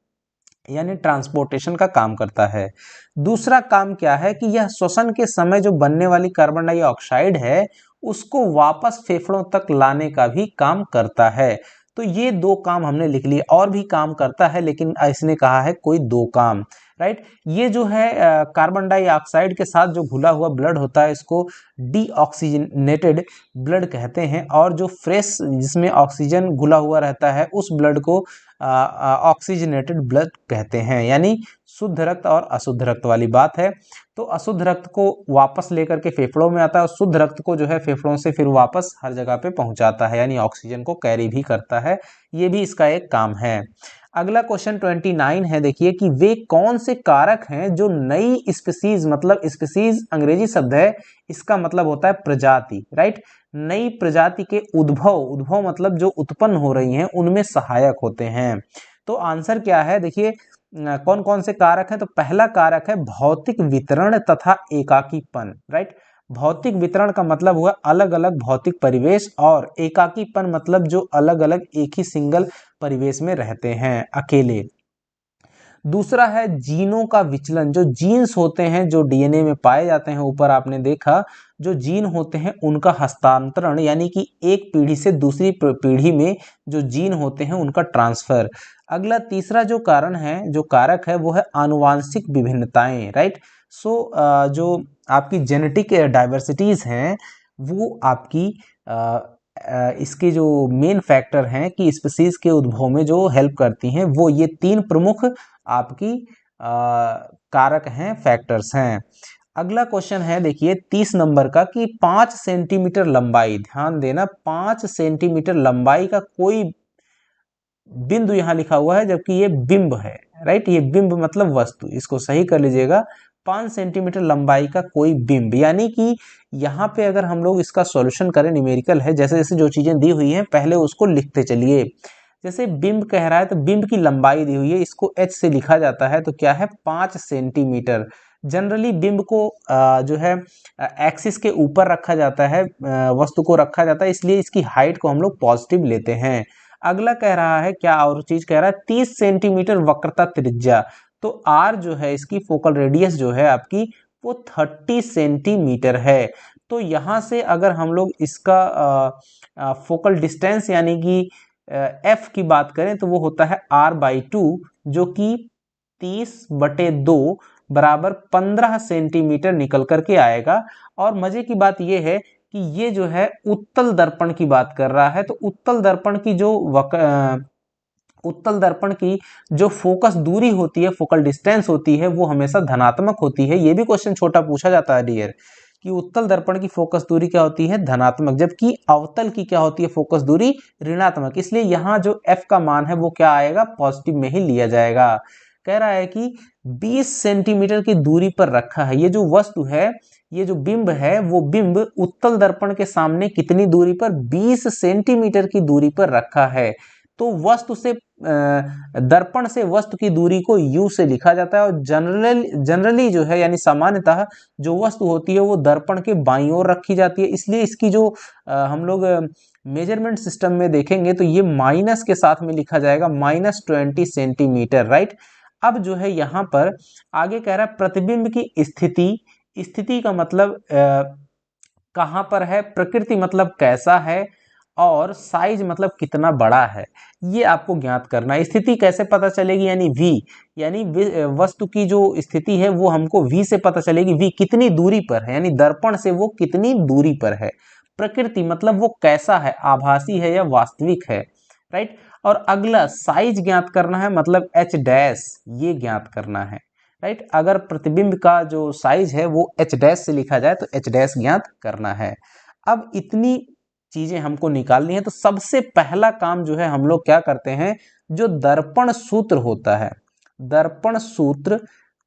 Speaker 1: यानी ट्रांसपोर्टेशन का काम करता है। दूसरा काम क्या है कि यह श्वसन के समय जो बनने वाली कार्बन डाइऑक्साइड है उसको वापस फेफड़ों तक लाने का भी काम करता है। तो ये 2 काम हमने लिख लिए, और भी काम करता है लेकिन इसने कहा है कोई 2 काम। राइट। ये जो है कार्बन डाइऑक्साइड के साथ जो घुला हुआ ब्लड होता है इसको डीऑक्सीजनेटेड ब्लड कहते हैं, और जो फ्रेश जिसमें ऑक्सीजन घुला हुआ रहता है उस ब्लड को ऑक्सीजनेटेड ब्लड कहते हैं, यानी शुद्ध रक्त और अशुद्ध रक्त वाली बात है। तो अशुद्ध रक्त को वापस लेकर के फेफड़ों में आता है और शुद्ध रक्त को जो है फेफड़ों से फिर वापस हर जगह पे पहुंचाता है, यानी ऑक्सीजन को कैरी भी करता है, ये भी इसका एक काम है। अगला क्वेश्चन 29 है, देखिए कि वे कौन से कारक हैं जो नई स्पीसीज, मतलब स्पीसीज अंग्रेजी शब्द है, इसका मतलब होता है प्रजाति, राइट। नई प्रजाति के उद्भव मतलब जो उत्पन्न हो रही हैं उनमें सहायक होते हैं। तो आंसर क्या है, देखिए कौन कौन से कारक हैं। तो पहला कारक है भौतिक वितरण तथा एकाकीपन, राइट। भौतिक वितरण का मतलब हुआ अलग अलग भौतिक परिवेश, और एकाकीपन मतलब जो अलग अलग एक ही सिंगल परिवेश में रहते हैं अकेले। दूसरा है जीनों का विचलन, जो जीन्स होते हैं जो डीएनए में पाए जाते हैं, ऊपर आपने देखा जो जीन होते हैं उनका हस्तांतरण, यानी कि एक पीढ़ी से दूसरी पीढ़ी में जो जीन होते हैं उनका ट्रांसफर। अगला तीसरा जो कारण है, जो कारक है, वो है आनुवांशिक विभिन्नताएं, राइट। सो जो आपकी जेनेटिक डाइवर्सिटीज हैं वो आपकी इसके जो मेन फैक्टर हैं कि स्पीसीज के उद्भव में जो हेल्प करती हैं, वो ये तीन प्रमुख आपकी कारक हैं, फैक्टर्स हैं। अगला क्वेश्चन है देखिए 30 नंबर का कि 5 सेंटीमीटर लंबाई, ध्यान देना 5 सेंटीमीटर लंबाई का कोई बिंदु यहां लिखा हुआ है जबकि ये बिंब है, राइट। ये बिंब मतलब वस्तु, इसको सही कर लीजिएगा। 5 सेंटीमीटर लंबाई का कोई बिंब, यानी कि यहाँ पे अगर हम लोग इसका सॉल्यूशन करें, न्यूमेरिकल है, जैसे जैसे जो चीजें दी हुई हैं पहले उसको लिखते चलिए। जैसे बिंब कह रहा है तो बिंब की लंबाई दी हुई है, इसको h से लिखा जाता है, तो क्या है 5 सेंटीमीटर। जनरली बिंब को जो है एक्सिस के ऊपर रखा जाता है, वस्तु को रखा जाता है, इसलिए इसकी हाइट को हम लोग पॉजिटिव लेते हैं। अगला कह रहा है क्या, और चीज कह रहा है 30 सेंटीमीटर वक्रता त्रिज्या, तो r जो है इसकी फोकल रेडियस जो है आपकी वो 30 सेंटीमीटर है। तो यहाँ से अगर हम लोग इसका फोकल डिस्टेंस यानी कि f की बात करें तो वो होता है r/2, जो कि 30/2 बराबर 15 सेंटीमीटर निकल करके आएगा। और मजे की बात ये है कि ये जो है उत्तल दर्पण की बात कर रहा है, तो उत्तल दर्पण की जो फोकस दूरी होती है, फोकल डिस्टेंस होती है, वो हमेशा धनात्मक होती है। ये भी क्वेश्चन छोटा पूछा जाता है डियर, कि उत्तल दर्पण की फोकस दूरी क्या होती है, धनात्मक, जबकि अवतल की क्या होती है फोकस दूरी, ऋणात्मक। इसलिए यहाँ जो f का मान है वो क्या आएगा, पॉजिटिव में ही लिया जाएगा। कह रहा है कि 20 सेंटीमीटर की दूरी पर रखा है, ये जो वस्तु है, ये जो बिंब है, वो बिंब उत्तल दर्पण के सामने कितनी दूरी पर, 20 सेंटीमीटर की दूरी पर रखा है। तो वस्तु से दर्पण से वस्तु की दूरी को u से लिखा जाता है, और जनरली जो है यानी सामान्यतः जो वस्तु होती है वो दर्पण के बाईं ओर रखी जाती है, इसलिए इसकी जो हम लोग मेजरमेंट सिस्टम में देखेंगे तो ये माइनस के साथ में लिखा जाएगा, -20 सेंटीमीटर, राइट। अब जो है यहाँ पर आगे कह रहा है प्रतिबिंब की स्थिति का मतलब कहाँ पर है, प्रकृति मतलब कैसा है, और साइज मतलब कितना बड़ा है, ये आपको ज्ञात करना है। स्थिति कैसे पता चलेगी, यानी v, यानी वस्तु की जो स्थिति है वो हमको v से पता चलेगी, v कितनी दूरी पर है, यानी दर्पण से वो कितनी दूरी पर है। प्रकृति मतलब वो कैसा है, आभासी है या वास्तविक है, राइट। और अगला साइज ज्ञात करना है, मतलब h डैश, ये ज्ञात करना है, राइट। अगर प्रतिबिंब का जो साइज है वो h डैश से लिखा जाए तो h डैश ज्ञात करना है। अब इतनी चीजें हमको निकालनी है, तो सबसे पहला काम जो है हम लोग क्या करते हैं, जो दर्पण सूत्र होता है, दर्पण सूत्र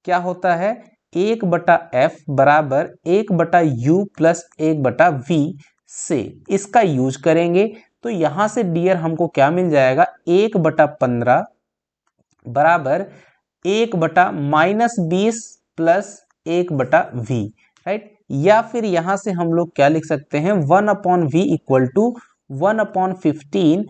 Speaker 1: क्या होता है, 1/f बराबर 1/u प्लस 1/v से इसका यूज करेंगे। तो यहां से डियर हमको क्या मिल जाएगा, 1/15 बराबर 1/-20 प्लस 1/v, राइट। या फिर यहां से हम लोग क्या लिख सकते हैं, 1/v equal to 1/15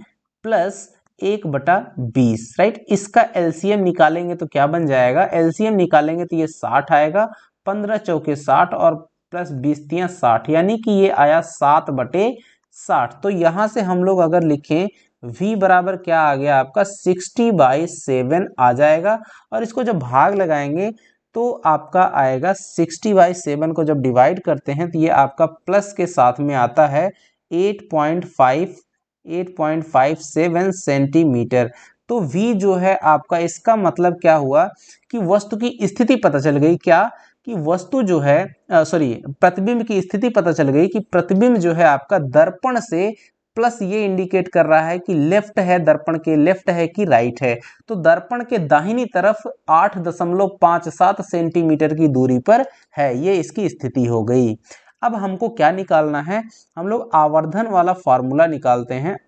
Speaker 1: plus 1/20, right. इसका एलसीएम निकालेंगे तो क्या बन जाएगा, एलसीएम निकालेंगे तो ये 60 आएगा, 15 चौके 60 और प्लस 20 तियां 60, यानी कि ये आया 7/60। तो यहां से हम लोग अगर लिखें v बराबर क्या आ गया आपका 60/7 आ जाएगा। और इसको जब भाग लगाएंगे तो आपका आएगा 60/7 को जब डिवाइड करते हैं तो ये आपका प्लस के साथ में आता है 8.57 सेंटीमीटर। तो v जो है आपका, इसका मतलब क्या हुआ कि वस्तु की स्थिति पता चल गई, क्या कि वस्तु जो है प्रतिबिंब की स्थिति पता चल गई कि प्रतिबिंब जो है आपका दर्पण से प्लस ये इंडिकेट कर रहा है कि लेफ्ट है, दर्पण के लेफ्ट है कि राइट है। तो दर्पण के दाहिनी तरफ 8.57 सेंटीमीटर की दूरी पर है, ये इसकी स्थिति हो गई। अब हमको क्या निकालना है, हम लोग आवर्धन वाला फॉर्मूला निकालते हैं।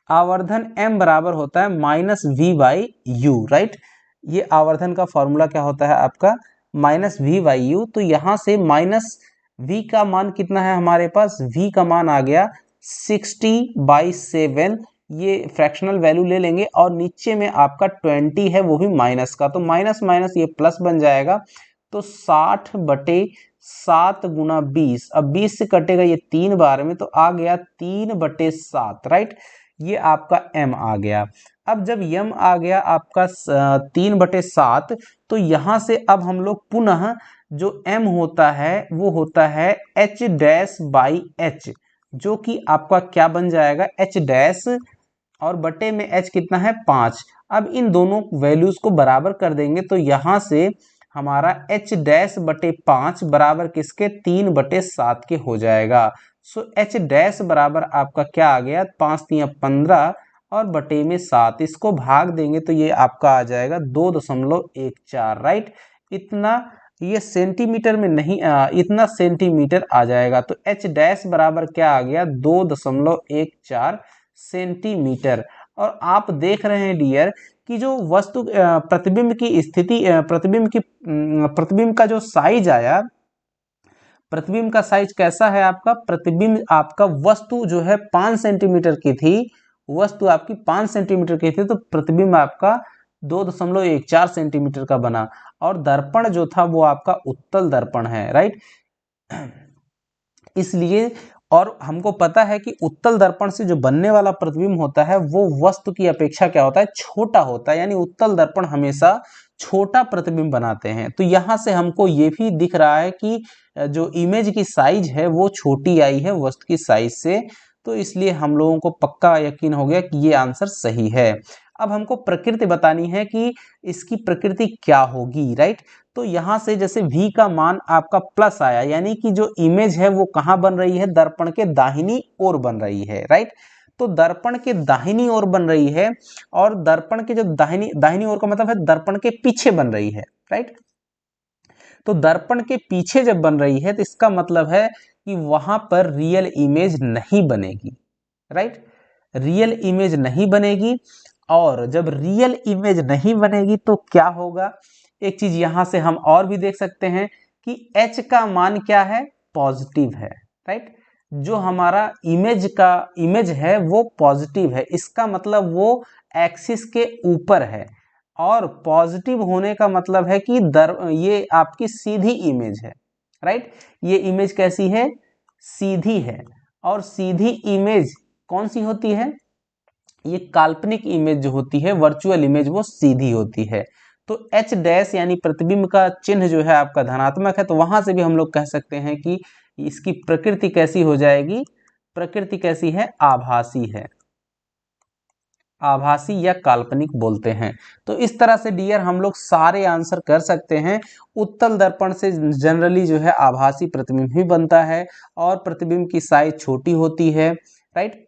Speaker 1: आवर्धन m बराबर होता है -v/u, राइट। ये आवर्धन का फॉर्मूला क्या होता है आपका, -v/u। तो यहां से -v का मान कितना है हमारे पास, v का मान आ गया 60/7, ये फ्रैक्शनल वैल्यू ले लेंगे और नीचे में आपका 20 है, वो भी माइनस का, तो माइनस माइनस ये प्लस बन जाएगा। तो 60/7 गुना 20, अब 20 से कटेगा ये 3 बार में, तो आ गया 3/7, राइट। ये आपका m आ गया। अब जब m आ गया आपका 3/7, तो यहां से अब हम लोग पुनः जो m होता है वो होता है h-h, जो कि आपका क्या बन जाएगा, h' और बटे में h कितना है 5। अब इन दोनों वैल्यूज को बराबर कर देंगे तो यहां से हमारा h' बराबर किसके, 3/7 के हो जाएगा। सो h' बराबर आपका क्या आ गया, 5 × 15 और बटे में 7, इसको भाग देंगे तो ये आपका आ जाएगा 2.14, राइट। इतना ये सेंटीमीटर में नहीं, इतना सेंटीमीटर आ जाएगा। तो h' बराबर क्या आ गया, 2.14 सेंटीमीटर। और आप देख रहे हैं डियर कि जो वस्तु प्रतिबिंब की स्थिति, प्रतिबिंब का जो साइज आया, प्रतिबिंब का साइज कैसा है आपका, प्रतिबिंब आपका वस्तु जो है 5 सेंटीमीटर की थी, वस्तु आपकी 5 सेंटीमीटर की थी, तो प्रतिबिंब आपका 2.14 सेंटीमीटर का बना। और दर्पण जो था वो आपका उत्तल दर्पण है, राइट। इसलिए और हमको पता है कि उत्तल दर्पण से जो बनने वाला प्रतिबिंब होता है वो वस्तु की अपेक्षा क्या होता है, छोटा होता है, यानी उत्तल दर्पण हमेशा छोटा प्रतिबिंब बनाते हैं। तो यहाँ से हमको ये भी दिख रहा है कि जो इमेज की साइज है वो छोटी आई है वस्तु की साइज से, तो इसलिए हम लोगों को पक्का यकीन हो गया कि ये आंसर सही है। अब हमको प्रकृति बतानी है कि इसकी प्रकृति क्या होगी, राइट। तो यहां से जैसे v का मान आपका प्लस आया, यानी कि जो इमेज है वो कहां बन रही है, दर्पण के दाहिनी ओर बन रही है, राइट। तो दर्पण के दाहिनी ओर बन रही है, और दर्पण के जो दाहिनी ओर का मतलब है दर्पण के पीछे बन रही है, राइट। तो दर्पण के पीछे जब बन रही है तो इसका मतलब है कि वहां पर रियल इमेज नहीं बनेगी, राइट। रियल इमेज नहीं बनेगी, और जब रियल इमेज नहीं बनेगी तो क्या होगा, एक चीज यहां से हम और भी देख सकते हैं कि h का मान क्या है, पॉजिटिव है, राइट। जो हमारा इमेज है वो पॉजिटिव है, इसका मतलब वो एक्सिस के ऊपर है, और पॉजिटिव होने का मतलब है कि ये आपकी सीधी इमेज है, राइट। ये इमेज कैसी है, सीधी है, और सीधी इमेज कौन सी होती है, ये काल्पनिक इमेज जो होती है, वर्चुअल इमेज, वो सीधी होती है। तो h' यानी प्रतिबिंब का चिन्ह जो है आपका धनात्मक है, तो वहां से भी हम लोग कह सकते हैं कि इसकी प्रकृति कैसी हो जाएगी, प्रकृति कैसी है, आभासी है, आभासी या काल्पनिक बोलते हैं। तो इस तरह से डियर हम लोग सारे आंसर कर सकते हैं। उत्तल दर्पण से जनरली जो है आभासी प्रतिबिंब ही बनता है, और प्रतिबिंब की साइज छोटी होती है, राइट।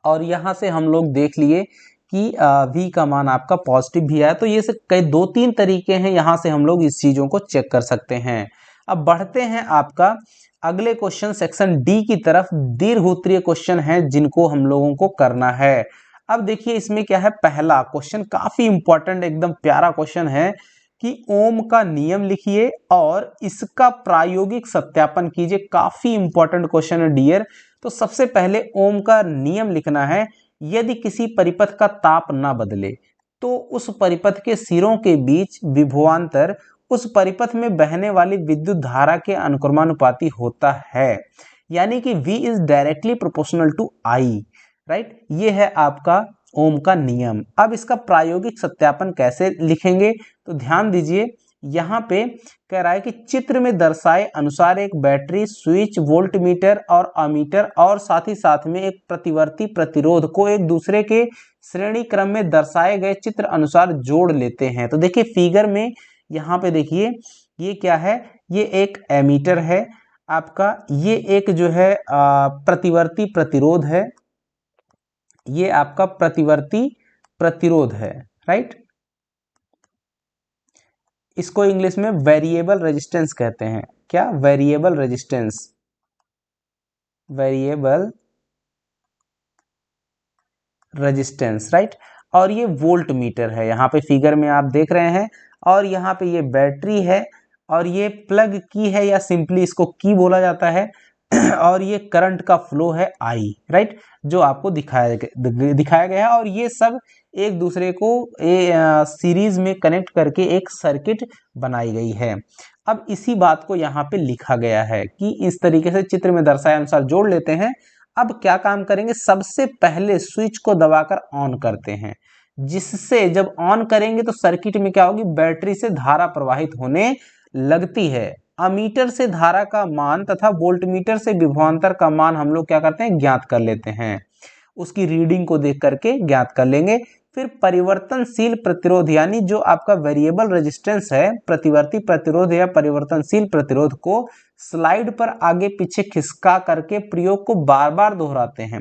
Speaker 1: और यहाँ से हम लोग देख लिए कि v का मान आपका पॉजिटिव भी आया। तो ये से कई 2-3 तरीके हैं, यहाँ से हम लोग इस चीज़ों को चेक कर सकते हैं। अब बढ़ते हैं आपका अगले क्वेश्चन सेक्शन डी की तरफ। दीर्घउत्तरीय क्वेश्चन है जिनको हम लोगों को करना है। अब देखिए इसमें क्या है, पहला क्वेश्चन काफी इंपॉर्टेंट, एकदम प्यारा क्वेश्चन है कि ओम का नियम लिखिए और इसका प्रायोगिक सत्यापन कीजिए। काफी इंपॉर्टेंट क्वेश्चन है डियर। तो सबसे पहले ओम का नियम लिखना है, यदि किसी परिपथ का ताप ना बदले तो उस परिपथ के सिरों के बीच विभवांतर उस परिपथ में बहने वाली विद्युत धारा के अनुक्रमानुपाती होता है। यानी कि V is directly proportional to I, right. ये है आपका ओम का नियम। अब इसका प्रायोगिक सत्यापन कैसे लिखेंगे, तो ध्यान दीजिए, यहाँ पे कह रहा है कि चित्र में दर्शाए अनुसार एक बैटरी, स्विच, वोल्टमीटर और अमीटर और साथ ही साथ में एक प्रतिवर्ती प्रतिरोध को एक दूसरे के श्रेणी क्रम में दर्शाए गए चित्र अनुसार जोड़ लेते हैं। तो देखिए फिगर में यहाँ पे देखिए ये क्या है, ये एक एमीटर है आपका, ये एक जो है प्रतिवर्ती प्रतिरोध है, ये आपका प्रतिवर्ती प्रतिरोध है, राइट। इसको इंग्लिश में वेरिएबल रेजिस्टेंस कहते हैं। क्या? Variable resistance, variable resistance, right. और ये वोल्ट मीटर है, यहाँ पे फिगर में आप देख रहे हैं, और यहाँ पे ये बैटरी है, और ये प्लग की है या सिंपली इसको की बोला जाता है और ये करंट का फ्लो है आई, राइट, जो आपको दिखाया गया है। और ये सब एक दूसरे को सीरीज में कनेक्ट करके एक सर्किट बनाई गई है। अब इसी बात को यहाँ पे लिखा गया है कि इस तरीके से चित्र में दर्शाए अनुसार जोड़ लेते हैं। अब क्या काम करेंगे, सबसे पहले स्विच को दबाकर ऑन करते हैं, जिससे जब ऑन करेंगे तो सर्किट में क्या होगी, बैटरी से धारा प्रवाहित होने लगती है। अमीटर से धारा का मान तथा वोल्टमीटर से विभवांतर का मान हम लोग क्या करते हैं, ज्ञात कर लेते हैं, उसकी रीडिंग को देख करके ज्ञात कर लेंगे। फिर परिवर्तनशील प्रतिरोध यानी जो आपका वेरिएबल रेजिस्टेंस है, प्रतिवर्ती प्रतिरोध या परिवर्तनशील प्रतिरोध को स्लाइड पर आगे पीछे खिसका करके प्रयोग को बार बार दोहराते हैं।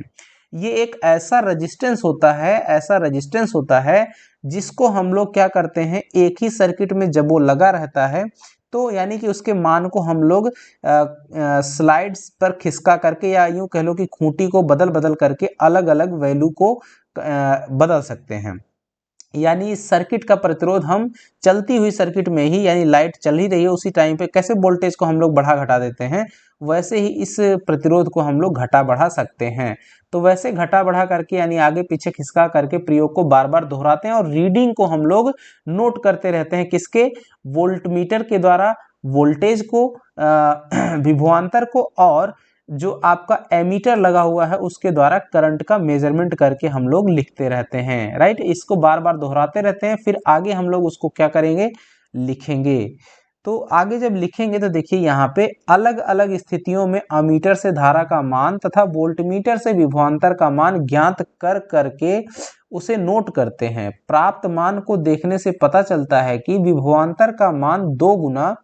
Speaker 1: ये एक ऐसा रेजिस्टेंस होता है जिसको हम लोग क्या करते हैं, एक ही सर्किट में जब वो लगा रहता है तो यानी कि उसके मान को हम लोग स्लाइड्स पर खिसका करके या यूं कह लो कि खूंटी को बदल करके अलग अलग वैल्यू को बदल सकते हैं। यानी इस सर्किट का प्रतिरोध हम चलती हुई सर्किट में ही, यानी लाइट चल ही रही है उसी टाइम पे कैसे वोल्टेज को हम लोग बढ़ा घटा देते हैं, वैसे ही इस प्रतिरोध को हम लोग घटा बढ़ा सकते हैं। तो वैसे घटा बढ़ा करके यानी आगे पीछे खिसका करके प्रयोग को बार बार दोहराते हैं और रीडिंग को हम लोग नोट करते रहते हैं, किसके, वोल्टमीटर के द्वारा वोल्टेज को, विभवांतर को, और जो आपका एमीटर लगा हुआ है उसके द्वारा करंट का मेजरमेंट करके हम लोग लिखते रहते हैं, राइट। इसको बार बार दोहराते रहते हैं, फिर आगे हम लोग उसको क्या करेंगे, लिखेंगे। तो आगे जब लिखेंगे तो देखिए यहाँ पे अलग अलग स्थितियों में अमीटर से धारा का मान तथा वोल्टमीटर से विभवांतर का मान ज्ञात कर करके उसे नोट करते हैं। प्राप्त मान को देखने से पता चलता है कि विभवांतर का मान 2 गुना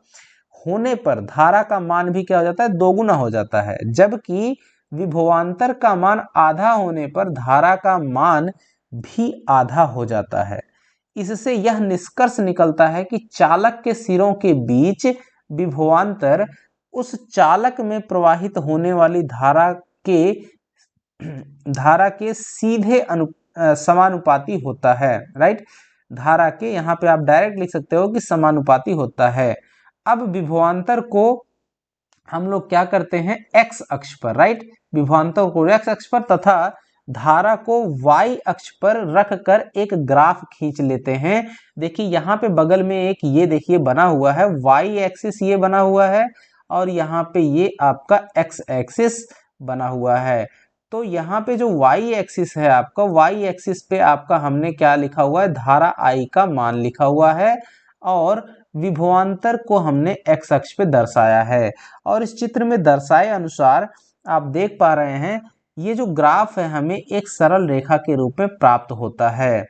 Speaker 1: होने पर धारा का मान भी क्या हो जाता है, 2 गुना हो जाता है, जबकि विभवांतर का मान आधा होने पर धारा का मान भी आधा हो जाता है। इससे यह निष्कर्ष निकलता है कि चालक के सिरों के बीच विभवांतर उस चालक में प्रवाहित होने वाली धारा के सीधे समानुपाती होता है, राइट। धारा के यहाँ पे आप डायरेक्ट लिख सकते हो कि समानुपाती होता है। अब विभवांतर को हम लोग क्या करते हैं, एक्स अक्ष पर, राइट, विभवांतर को एक्स अक्ष पर तथा धारा को y अक्ष पर रख कर एक ग्राफ खींच लेते हैं। देखिए यहाँ पे बगल में एक ये देखिए बना हुआ है y एक्सिस, ये बना हुआ है, और यहाँ पे ये आपका x एक्सिस बना हुआ है। तो यहाँ पे जो y एक्सिस है आपका, y एक्सिस पे आपका हमने क्या लिखा हुआ है, धारा I का मान लिखा हुआ है, और विभवांतर को हमने x अक्ष पे दर्शाया है। और इस चित्र में दर्शाए अनुसार आप देख पा रहे हैं, ये जो ग्राफ है हमें एक सरल रेखा के रूप में प्राप्त होता है,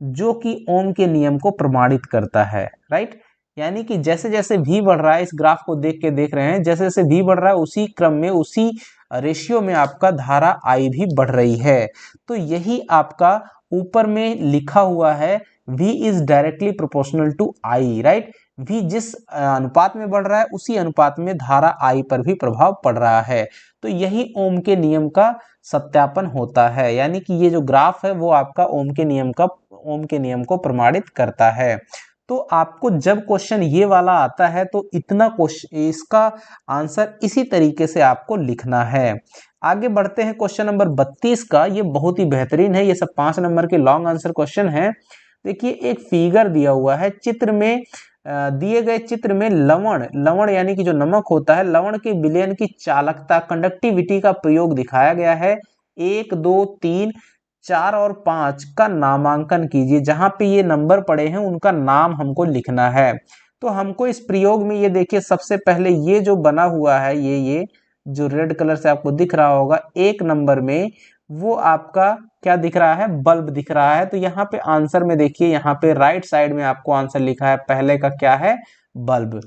Speaker 1: जो कि ओम के नियम को प्रमाणित करता है, राइट। यानी कि जैसे जैसे v बढ़ रहा है, इस ग्राफ को देख रहे हैं, जैसे जैसे v बढ़ रहा है उसी क्रम में, उसी रेशियो में आपका धारा I भी बढ़ रही है। तो यही आपका ऊपर में लिखा हुआ है, v is directly proportional to I, right. v जिस अनुपात में बढ़ रहा है उसी अनुपात में धारा I पर भी प्रभाव पड़ रहा है। तो यही ओम के नियम का सत्यापन होता है, यानी कि ये जो ग्राफ है वो आपका ओम के नियम को प्रमाणित करता है। तो आपको जब क्वेश्चन ये वाला आता है तो इतना क्वेश्चन, इसका आंसर इसी तरीके से आपको लिखना है। आगे बढ़ते हैं क्वेश्चन नंबर 32 का। ये बहुत ही बेहतरीन है, ये सब 5 नंबर के लॉन्ग आंसर क्वेश्चन है। देखिए एक फिगर दिया हुआ है, चित्र में दिए गए चित्र में लवण यानी कि जो नमक होता है, लवण के विलयन की चालकता कंडक्टिविटी का प्रयोग दिखाया गया है। 1, 2, 3, 4 और 5 का नामांकन कीजिए। जहां पे ये नंबर पड़े हैं उनका नाम हमको लिखना है। तो हमको इस प्रयोग में ये देखिए, सबसे पहले ये जो बना हुआ है, ये जो रेड कलर से आपको दिख रहा होगा 1 नंबर में, वो आपका क्या दिख रहा है, बल्ब दिख रहा है। तो यहाँ पे आंसर में देखिए, यहाँ पे राइट साइड में आपको आंसर लिखा है, पहले का क्या है, बल्ब।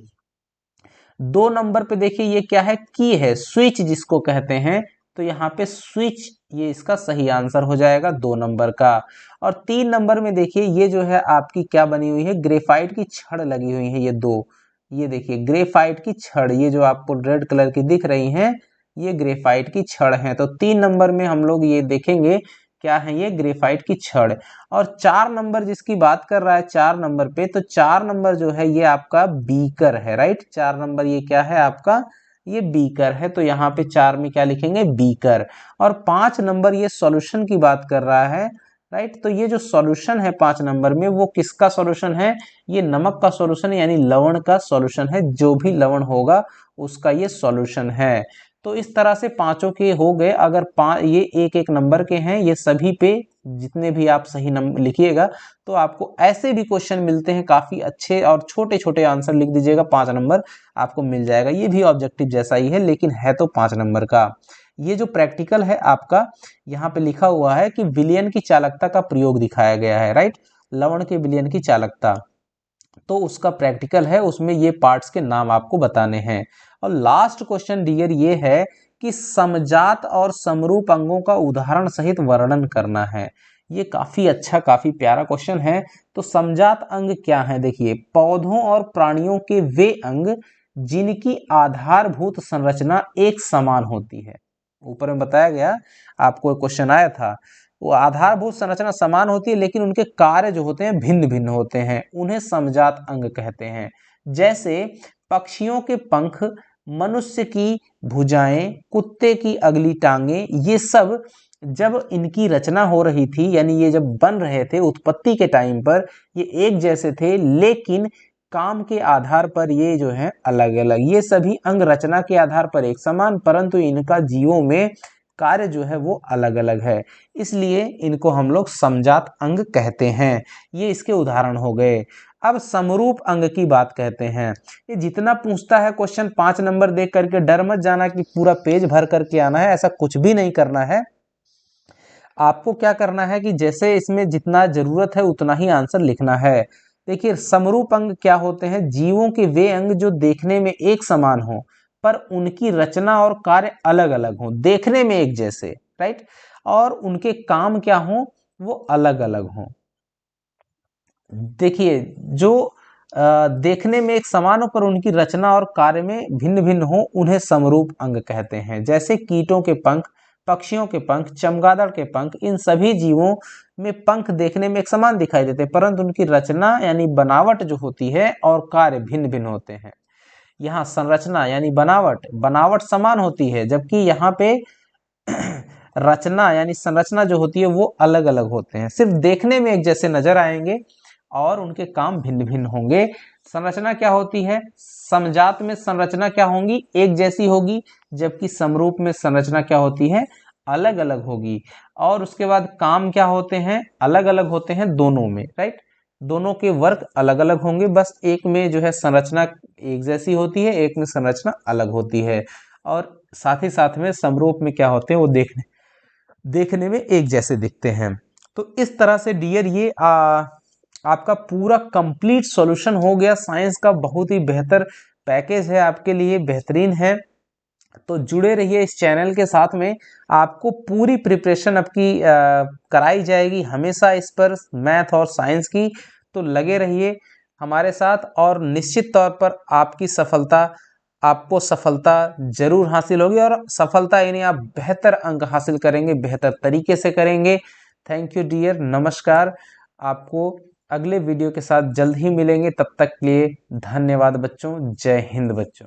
Speaker 1: 2 नंबर पे देखिए ये क्या है, की है, स्विच जिसको कहते हैं। तो यहाँ पे स्विच, ये इसका सही आंसर हो जाएगा 2 नंबर का। और 3 नंबर में देखिए ये जो है आपकी क्या बनी हुई है, ग्रेफाइट की छड़ लगी हुई है, ये 2, ये देखिए ग्रेफाइट की छड़, ये जो आपको रेड कलर की दिख रही हैं, ये ग्रेफाइट की छड़ है। तो 3 नंबर में हम लोग ये देखेंगे क्या है, ये ग्रेफाइट की छड़। और 4 नंबर जिसकी बात कर रहा है 4 नंबर पे, तो 4 नंबर जो है ये आपका बीकर है, राइट। 4 नंबर ये क्या है आपका, ये बीकर है। तो यहाँ पे 4 में क्या लिखेंगे, बीकर। और 5 नंबर ये सॉल्यूशन की बात कर रहा है, राइट। तो ये जो सॉल्यूशन है 5 नंबर में, वो किसका सॉल्यूशन है, ये नमक का सॉल्यूशन है, यानी लवण का सॉल्यूशन है। जो भी लवण होगा उसका ये सॉल्यूशन है। तो इस तरह से पांचों के हो गए। अगर ये एक एक नंबर के हैं, ये सभी पे जितने भी आप सही नंबर लिखिएगा तो आपको ऐसे भी क्वेश्चन मिलते हैं काफी अच्छे, और छोटे छोटे आंसर लिख दीजिएगा, 5 नंबर आपको मिल जाएगा। ये भी ऑब्जेक्टिव जैसा ही है, लेकिन है तो 5 नंबर का। ये जो प्रैक्टिकल है आपका, यहाँ पे लिखा हुआ है कि विलयन की चालकता का प्रयोग दिखाया गया है, राइट, लवण के विलयन की चालकता। तो उसका प्रैक्टिकल है, उसमें ये पार्ट्स के नाम आपको बताने हैं। और लास्ट क्वेश्चन डियर ये है कि समजात और समरूप अंगों का उदाहरण सहित वर्णन करना है। ये काफी अच्छा, काफी प्यारा क्वेश्चन है। तो समजात अंग क्या है, देखिए, पौधों और प्राणियों के वे अंग जिनकी आधारभूत संरचना एक समान होती है। ऊपर में बताया गया, आपको क्वेश्चन आया था, वो आधारभूत संरचना समान होती है लेकिन उनके कार्य जो होते हैं भिन्न भिन्न होते हैं, उन्हें समजात अंग कहते हैं। जैसे पक्षियों के पंख, मनुष्य की भुजाएं, कुत्ते की अगली टांगे, ये सब जब इनकी रचना हो रही थी, यानी ये जब बन रहे थे उत्पत्ति के टाइम पर, ये एक जैसे थे, लेकिन काम के आधार पर ये जो है अलग अलग। ये सभी अंग रचना के आधार पर एक समान, परंतु इनका जीवों में कार्य जो है वो अलग अलग है, इसलिए इनको हम लोग समजात अंग कहते हैं। ये इसके उदाहरण हो गए। अब समरूप अंग की बात कहते हैं। ये जितना पूछता है क्वेश्चन 5 नंबर देख करके डर मत जाना कि पूरा पेज भर करके आना है, ऐसा कुछ भी नहीं करना है। आपको क्या करना है कि जैसे इसमें जितना जरूरत है उतना ही आंसर लिखना है। देखिए, समरूप अंग क्या होते हैं, जीवों के वे अंग जो देखने में एक समान हो पर उनकी रचना और कार्य अलग अलग हो, देखने में एक जैसे, राइट, और उनके काम क्या हो, वो अलग अलग हो। देखिए, जो देखने में एक समान हो पर उनकी रचना और कार्य में भिन्न भिन्न हो, उन्हें समरूप अंग कहते हैं। जैसे कीटों के पंख, पक्षियों के पंख, चमगादड़ के पंख, इन सभी जीवों में पंख देखने में एक समान दिखाई देते हैं, परंतु उनकी रचना यानी बनावट जो होती है और कार्य भिन्न भिन्न होते हैं। यहाँ संरचना यानी बनावट समान होती है, जबकि यहाँ पे रचना यानी संरचना जो होती है वो अलग अलग होते हैं। सिर्फ देखने में एक जैसे नजर आएंगे और उनके काम भिन्न भिन्न होंगे। संरचना क्या होती है, समजात में संरचना क्या होंगी, एक जैसी होगी, जबकि समरूप में संरचना क्या होती है, अलग अलग होगी। और उसके बाद काम क्या होते हैं, अलग अलग होते हैं दोनों में, राइट, दोनों के वर्क अलग अलग होंगे। बस एक में जो है संरचना एक जैसी होती है, एक में संरचना अलग होती है। और साथ ही साथ में समरूप में क्या होते हैं, वो देखने में एक जैसे दिखते हैं। तो इस तरह से डियर ये आपका पूरा कंप्लीट सॉल्यूशन हो गया। साइंस का बहुत ही बेहतर पैकेज है आपके लिए, बेहतरीन है। तो जुड़े रहिए इस चैनल के साथ में, आपको पूरी प्रिपरेशन आपकी कराई जाएगी हमेशा इस पर, मैथ और साइंस की। तो लगे रहिए हमारे साथ और निश्चित तौर पर आपको सफलता जरूर हासिल होगी। और सफलता यानी आप बेहतर अंक हासिल करेंगे, बेहतर तरीके से करेंगे। थैंक यू डियर, नमस्कार। आपको अगले वीडियो के साथ जल्द ही मिलेंगे, तब तक के लिए धन्यवाद बच्चों। जय हिंद बच्चों।